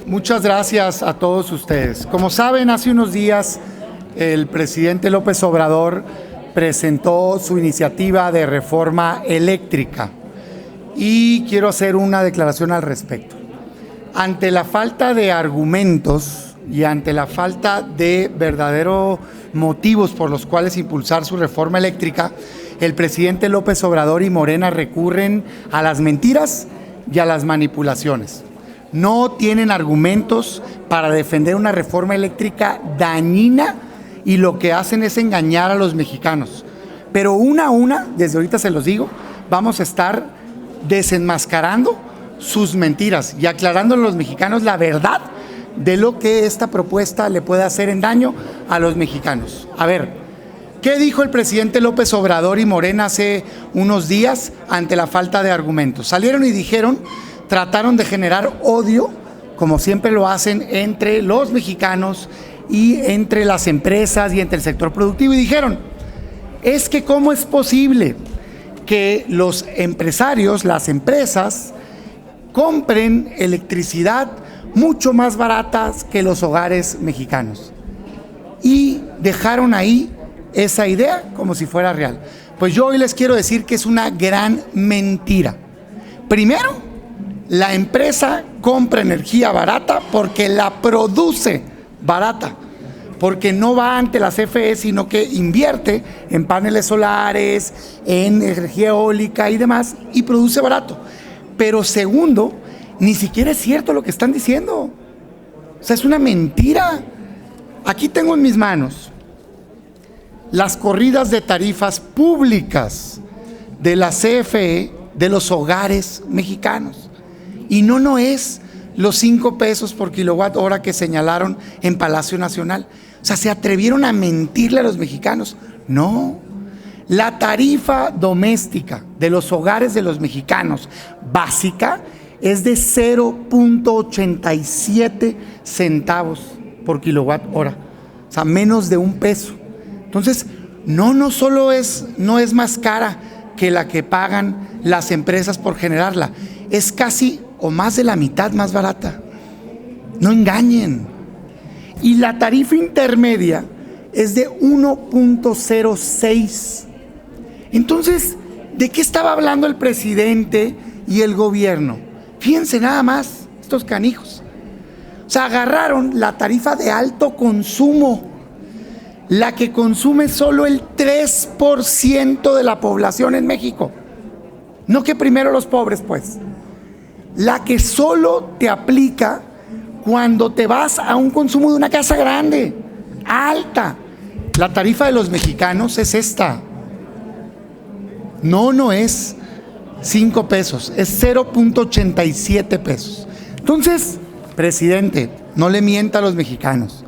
Muchas gracias a todos ustedes. Como saben, hace unos días el presidente López Obrador presentó su iniciativa de reforma eléctrica y quiero hacer una declaración al respecto. Ante la falta de argumentos y ante la falta de verdaderos motivos por los cuales impulsar su reforma eléctrica, el presidente López Obrador y Morena recurren a las mentiras y a las manipulaciones. No tienen argumentos para defender una reforma eléctrica dañina y lo que hacen es engañar a los mexicanos. Pero una a una, desde ahorita se los digo, vamos a estar desenmascarando sus mentiras y aclarando a los mexicanos la verdad de lo que esta propuesta le puede hacer en daño a los mexicanos. A ver, ¿qué dijo el presidente López Obrador y Morena hace unos días ante la falta de argumentos? Salieron y dijeron, trataron de generar odio, como siempre lo hacen, entre los mexicanos y entre las empresas y entre el sector productivo, y dijeron, es que cómo es posible que los empresarios, las empresas, compren electricidad mucho más baratas que los hogares mexicanos. Y dejaron ahí esa idea como si fuera real. Pues yo hoy les quiero decir que es una gran mentira. Primero, la empresa compra energía barata porque la produce barata, porque no va ante la CFE, sino que invierte en paneles solares, en energía eólica y demás, y produce barato. Pero segundo, ni siquiera es cierto lo que están diciendo. O sea, es una mentira. Aquí tengo en mis manos las corridas de tarifas públicas de la CFE de los hogares mexicanos. Y no es los 5 pesos por kilowatt hora que señalaron en Palacio Nacional. O sea, se atrevieron a mentirle a los mexicanos. No, la tarifa doméstica de los hogares de los mexicanos básica es de 0.87 centavos por kilowatt hora. O sea, menos de $1. Entonces, no solo no es más cara que la que pagan las empresas por generarla, es casi o más de la mitad más barata. No engañen. Y la tarifa intermedia es de 1.06. Entonces, ¿de qué estaba hablando el presidente y el gobierno? Fíjense nada más, estos canijos. O sea, agarraron la tarifa de alto consumo, la que consume solo el 3% de la población en México. No que primero los pobres, pues. La que solo te aplica cuando te vas a un consumo de una casa grande, alta. La tarifa de los mexicanos es esta. No es 5 pesos, es 0.87 pesos. Entonces, presidente, no le mienta a los mexicanos.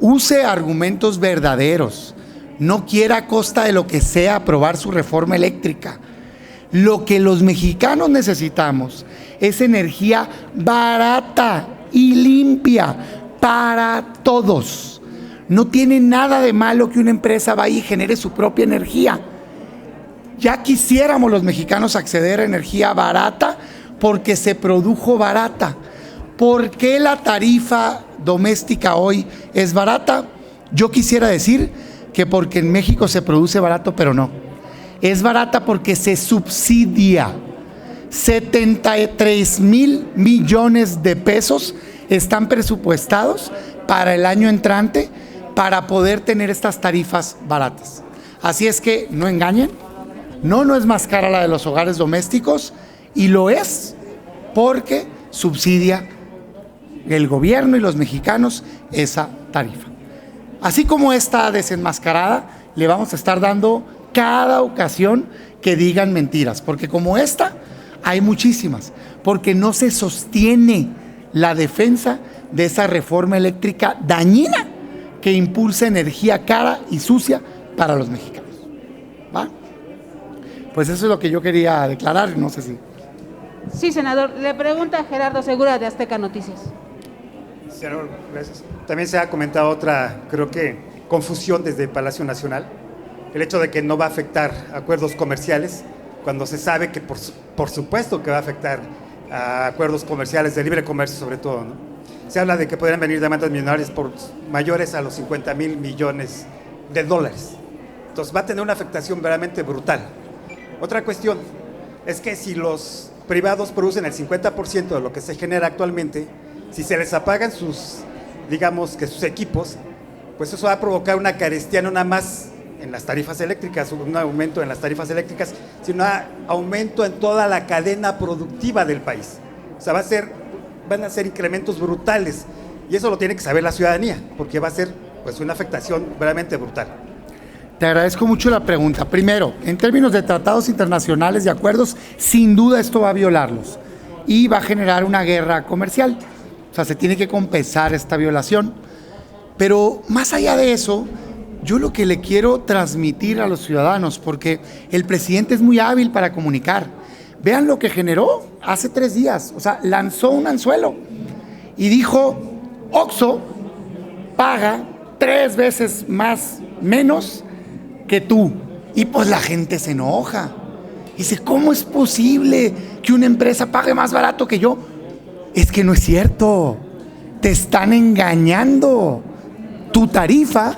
Use argumentos verdaderos. No quiera a costa de lo que sea aprobar su reforma eléctrica. Lo que los mexicanos necesitamos es energía barata y limpia para todos. No tiene nada de malo que una empresa vaya y genere su propia energía. Ya quisiéramos los mexicanos acceder a energía barata porque se produjo barata. ¿Por qué la tarifa doméstica hoy es barata? Yo quisiera decir que porque en México se produce barato, pero no. Es barata porque se subsidia. 73,000 millones de pesos están presupuestados para el año entrante para poder tener estas tarifas baratas. Así es que no engañen, no es más cara la de los hogares domésticos, y lo es porque subsidia el gobierno y los mexicanos esa tarifa. Así como esta desenmascarada, le vamos a estar dando cada ocasión que digan mentiras, porque como esta hay muchísimas, porque no se sostiene la defensa de esa reforma eléctrica dañina que impulsa energía cara y sucia para los mexicanos. ¿Va? Pues eso es lo que yo quería declarar, no sé si... Sí, senador. Le pregunta Gerardo Segura de Azteca Noticias. Senador, gracias. También se ha comentado otra, creo que, confusión desde Palacio Nacional. El hecho de que no va a afectar acuerdos comerciales, cuando se sabe que por supuesto que va a afectar a acuerdos comerciales de libre comercio sobre todo, ¿no? Se habla de que podrían venir demandas millonarias por mayores a los 50,000 millones de dólares. Entonces va a tener una afectación verdaderamente brutal. Otra cuestión es que si los privados producen el 50% de lo que se genera actualmente, si se les apagan sus equipos, pues eso va a provocar una carestía no nada más en las tarifas eléctricas, un aumento en las tarifas eléctricas, sino un aumento en toda la cadena productiva del país. O sea, van a ser incrementos brutales, y eso lo tiene que saber la ciudadanía, porque va a ser pues una afectación verdaderamente brutal. Te agradezco mucho la pregunta. Primero, en términos de tratados internacionales y acuerdos, sin duda esto va a violarlos y va a generar una guerra comercial. O sea, se tiene que compensar esta violación. Pero más allá de eso, yo lo que le quiero transmitir a los ciudadanos, porque el presidente es muy hábil para comunicar. Vean lo que generó hace 3 días. O sea, lanzó un anzuelo y dijo, Oxxo paga 3 veces menos que tú. Y pues la gente se enoja. Dice, ¿cómo es posible que una empresa pague más barato que yo? Es que no es cierto. Te están engañando. Tu tarifa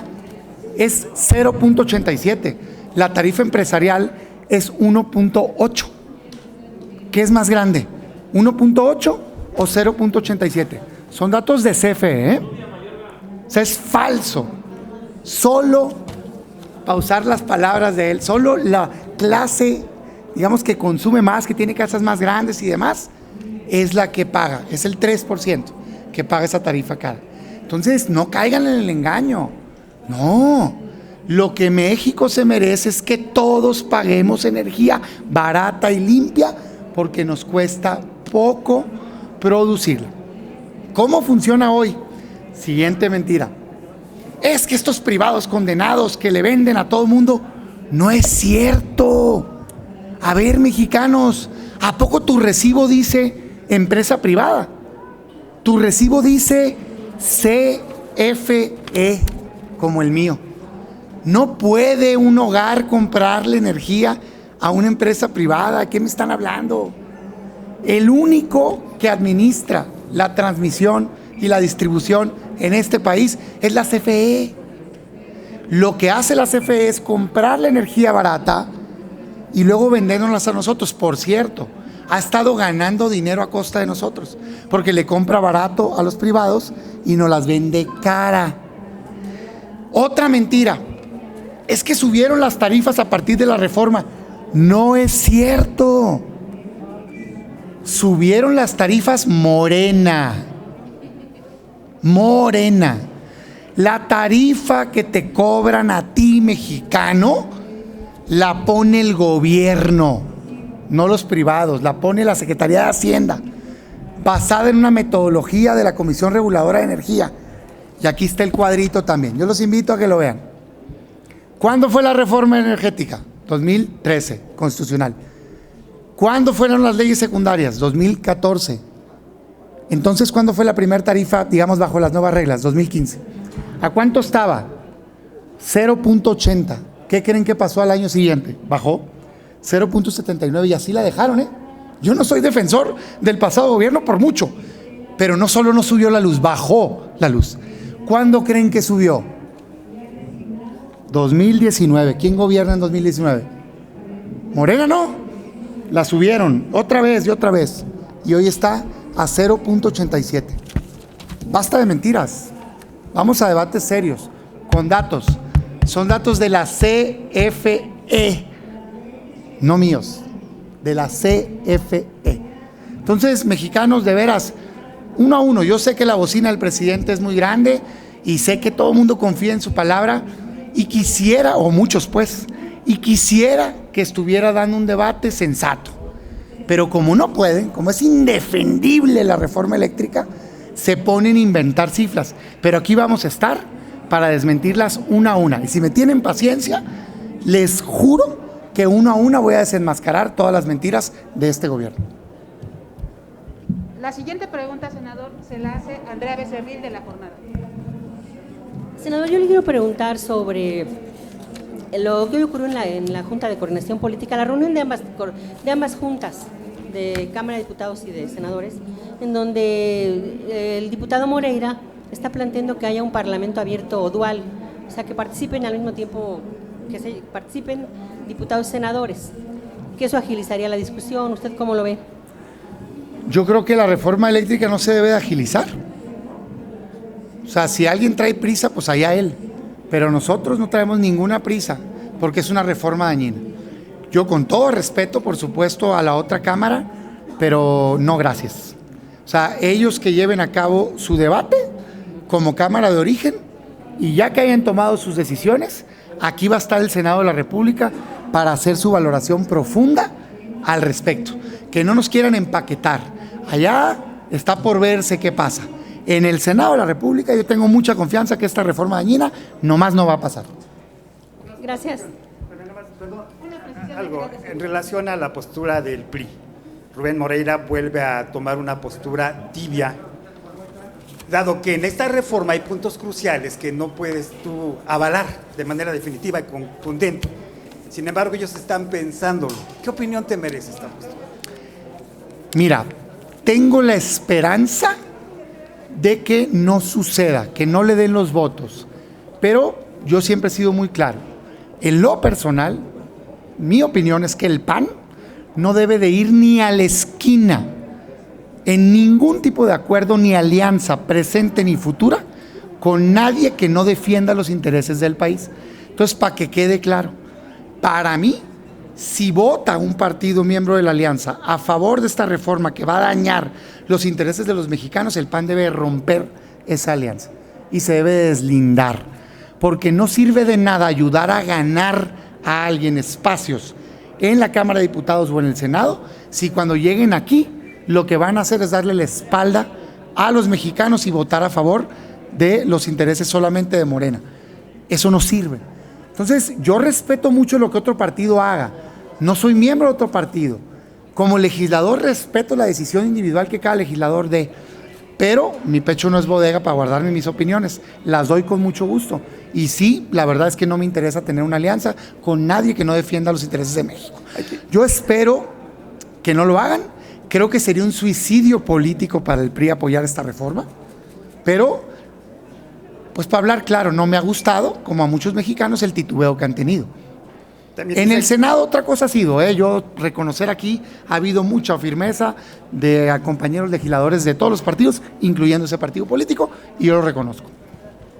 es 0.87. La tarifa empresarial es 1.8. ¿Qué es más grande? ¿1.8 o 0.87? Son datos de CFE, ¿eh? O sea, es falso. Solo, para usar las palabras de él, solo la clase, digamos, que consume más, que tiene casas más grandes y demás, es la que paga. Es el 3% que paga esa tarifa cara. Entonces, no caigan en el engaño. No. Lo que México se merece es que todos paguemos energía barata y limpia, porque nos cuesta poco producirla. ¿Cómo funciona hoy? Siguiente mentira. Es que estos privados condenados que le venden a todo el mundo, no es cierto. A ver, mexicanos, ¿a poco tu recibo dice empresa privada? Tu recibo dice CFE, como el mío. No puede un hogar comprarle energía a una empresa privada. ¿De qué me están hablando? El único que administra la transmisión y la distribución en este país es la CFE. Lo que hace la CFE es comprar la energía barata y luego vendérnoslas a nosotros. Por cierto, ha estado ganando dinero a costa de nosotros, porque le compra barato a los privados y nos las vende cara. Otra mentira es que subieron las tarifas a partir de la reforma. No es cierto. Subieron las tarifas Morena. La tarifa que te cobran a ti, mexicano, la pone el gobierno, no los privados, la pone la Secretaría de Hacienda, basada en una metodología de la Comisión Reguladora de Energía. Y aquí está el cuadrito también. Yo los invito a que lo vean. ¿Cuándo fue la reforma energética? 2013, constitucional. ¿Cuándo fueron las leyes secundarias? 2014. Entonces, ¿cuándo fue la primera tarifa, digamos, bajo las nuevas reglas? 2015. ¿A cuánto estaba? 0.80. ¿Qué creen que pasó al año siguiente? Bajó 0.79 y así la dejaron, ¿eh? Yo no soy defensor del pasado gobierno por mucho, pero no solo no subió la luz, bajó la luz. ¿Cuándo creen que subió? 2019. ¿Quién gobierna en 2019? Morena, ¿no? La subieron otra vez y otra vez. Y hoy está a 0.87. Basta de mentiras. Vamos a debates serios, con datos. Son datos de la CFE, no míos, de la CFE. Entonces, mexicanos, de veras, 1 a 1, yo sé que la bocina del presidente es muy grande y sé que todo el mundo confía en su palabra y quisiera, o muchos pues, y quisiera que estuviera dando un debate sensato. Pero como no pueden, como es indefendible la reforma eléctrica, se ponen a inventar cifras. Pero aquí vamos a estar para desmentirlas 1 a 1. Y si me tienen paciencia, les juro que 1 a 1 voy a desenmascarar todas las mentiras de este gobierno. La siguiente pregunta, senador, se la hace Andrea Becerril de La Jornada. Senador, yo le quiero preguntar sobre lo que ocurrió en la Junta de Coordinación Política, la reunión de ambas juntas de Cámara de Diputados y de Senadores, en donde el diputado Moreira está planteando que haya un parlamento abierto o dual, o sea, que participen al mismo tiempo, que participen diputados y senadores, que eso agilizaría la discusión. ¿Usted cómo lo ve? Yo creo que la reforma eléctrica no se debe de agilizar. O sea, si alguien trae prisa, pues allá él. Pero nosotros no traemos ninguna prisa, porque es una reforma dañina. Yo con todo respeto, por supuesto, a la otra Cámara, pero no gracias. O sea, ellos que lleven a cabo su debate como Cámara de origen, y ya que hayan tomado sus decisiones, aquí va a estar el Senado de la República para hacer su valoración profunda al respecto. Que no nos quieran empaquetar. Allá está por verse qué pasa. En el Senado de la República yo tengo mucha confianza que esta reforma dañina nomás no va a pasar. Gracias. Algo en relación a la postura del PRI. Rubén Moreira vuelve a tomar una postura tibia, dado que en esta reforma hay puntos cruciales que no puedes tú avalar de manera definitiva y contundente. Sin embargo, ellos están pensándolo. ¿Qué opinión te merece esta postura? Mira, tengo la esperanza de que no suceda, que no le den los votos, pero yo siempre he sido muy claro. En lo personal, mi opinión es que el PAN no debe de ir ni a la esquina en ningún tipo de acuerdo ni alianza presente ni futura con nadie que no defienda los intereses del país. Entonces, para que quede claro, para mí, si vota un partido miembro de la alianza a favor de esta reforma que va a dañar los intereses de los mexicanos, el PAN debe romper esa alianza y se debe deslindar, porque no sirve de nada ayudar a ganar a alguien espacios en la Cámara de Diputados o en el Senado si cuando lleguen aquí lo que van a hacer es darle la espalda a los mexicanos y votar a favor de los intereses solamente de Morena. Eso no sirve. Entonces, yo respeto mucho lo que otro partido haga. No soy miembro de otro partido. Como legislador respeto la decisión individual que cada legislador dé, pero mi pecho no es bodega para guardarme mis opiniones. Las doy con mucho gusto. Y sí, la verdad es que no me interesa tener una alianza con nadie que no defienda los intereses de México. Yo espero que no lo hagan. Creo que sería un suicidio político para el PRI apoyar esta reforma, pero, pues para hablar claro, no me ha gustado, como a muchos mexicanos, el titubeo que han tenido. En el Senado otra cosa ha sido, yo reconocer aquí, ha habido mucha firmeza de compañeros legisladores de todos los partidos, incluyendo ese partido político, y yo lo reconozco.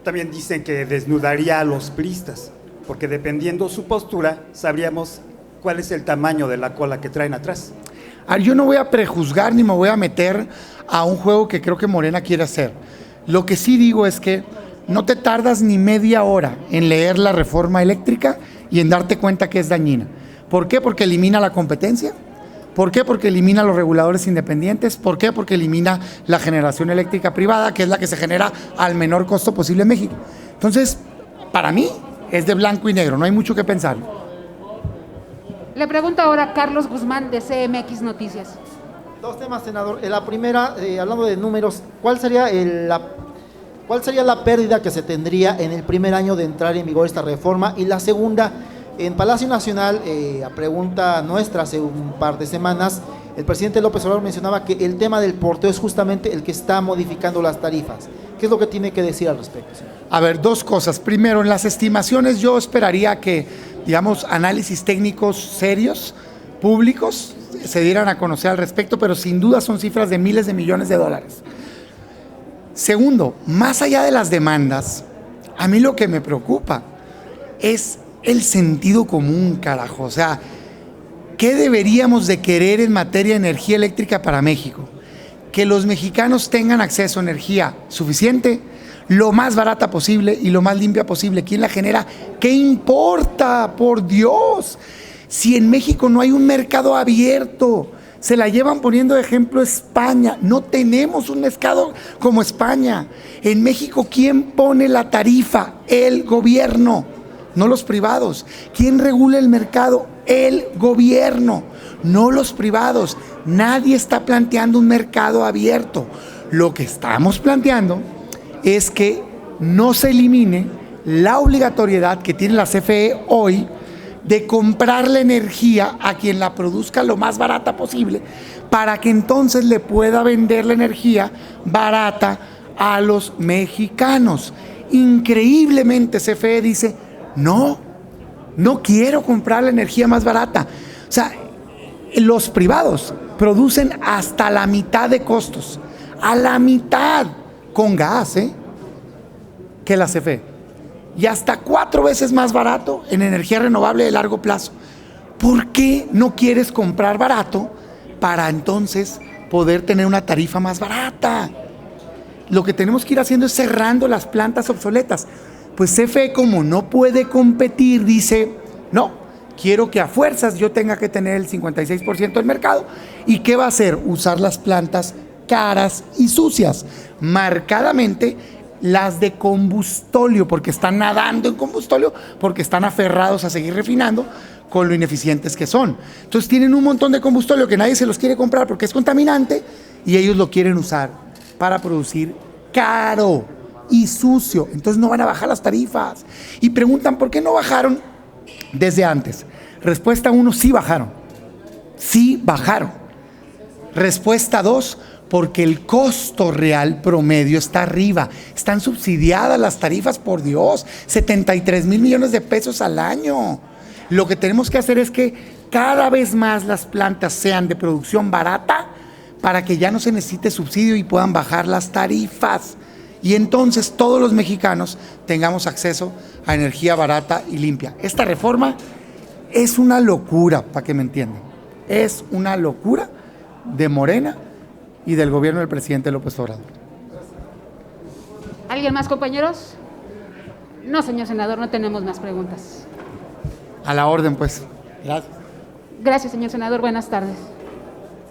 También dicen que desnudaría a los priistas, porque dependiendo su postura, sabríamos cuál es el tamaño de la cola que traen atrás. Yo no voy a prejuzgar ni me voy a meter a un juego que creo que Morena quiere hacer. Lo que sí digo es que no te tardas ni media hora en leer la reforma eléctrica y en darte cuenta que es dañina. ¿Por qué? Porque elimina la competencia. ¿Por qué? Porque elimina los reguladores independientes. ¿Por qué? Porque elimina la generación eléctrica privada, que es la que se genera al menor costo posible en México. Entonces, para mí es de blanco y negro, no hay mucho que pensar. Le pregunto ahora a Carlos Guzmán de CMX Noticias. Dos temas, senador. La primera, hablando de números, ¿cuál sería la pérdida que se tendría en el primer año de entrar en vigor esta reforma? Y la segunda, en Palacio Nacional, a pregunta nuestra hace un par de semanas, el presidente López Obrador mencionaba que el tema del porteo es justamente el que está modificando las tarifas. ¿Qué es lo que tiene que decir al respecto, señor? A ver, dos cosas. Primero, en las estimaciones yo esperaría que, digamos, análisis técnicos serios, públicos, se dieran a conocer al respecto, pero sin duda son cifras de miles de millones de dólares. Segundo, más allá de las demandas, a mí lo que me preocupa es el sentido común, carajo. O sea, ¿qué deberíamos de querer en materia de energía eléctrica para México? Que los mexicanos tengan acceso a energía suficiente, lo más barata posible y lo más limpia posible. ¿Quién la genera? ¿Qué importa? Por Dios. Si en México no hay un mercado abierto, se la llevan poniendo de ejemplo España. No tenemos un mercado como España. En México, ¿quién pone la tarifa? El gobierno, no los privados. ¿Quién regula el mercado? El gobierno, no los privados. Nadie está planteando un mercado abierto. Lo que estamos planteando es que no se elimine la obligatoriedad que tiene la CFE hoy de comprar la energía a quien la produzca lo más barata posible, para que entonces le pueda vender la energía barata a los mexicanos. Increíblemente CFE dice, no quiero comprar la energía más barata. O sea, los privados producen hasta la mitad de costos, a la mitad con gas, que la CFE. Y hasta 4 veces más barato en energía renovable de largo plazo. ¿Por qué no quieres comprar barato para entonces poder tener una tarifa más barata? Lo que tenemos que ir haciendo es cerrando las plantas obsoletas. Pues CFE, como no puede competir, dice, no, quiero que a fuerzas yo tenga que tener el 56% del mercado. ¿Y qué va a hacer? Usar las plantas caras y sucias, marcadamente las de combustóleo, porque están nadando en combustóleo, porque están aferrados a seguir refinando con lo ineficientes que son. Entonces tienen un montón de combustóleo que nadie se los quiere comprar porque es contaminante y ellos lo quieren usar para producir caro y sucio. Entonces no van a bajar las tarifas. Y preguntan, ¿por qué no bajaron desde antes? Respuesta 1, sí bajaron. Sí bajaron. Respuesta 2, porque el costo real promedio está arriba. Están subsidiadas las tarifas, por Dios, 73,000 millones de pesos al año. Lo que tenemos que hacer es que cada vez más las plantas sean de producción barata para que ya no se necesite subsidio y puedan bajar las tarifas. Y entonces todos los mexicanos tengamos acceso a energía barata y limpia. Esta reforma es una locura, para que me entiendan. Es una locura de Morena y del gobierno del presidente López Obrador. ¿Alguien más, compañeros? No, señor senador, no tenemos más preguntas. A la orden, pues. Gracias. Gracias, señor senador. Buenas tardes.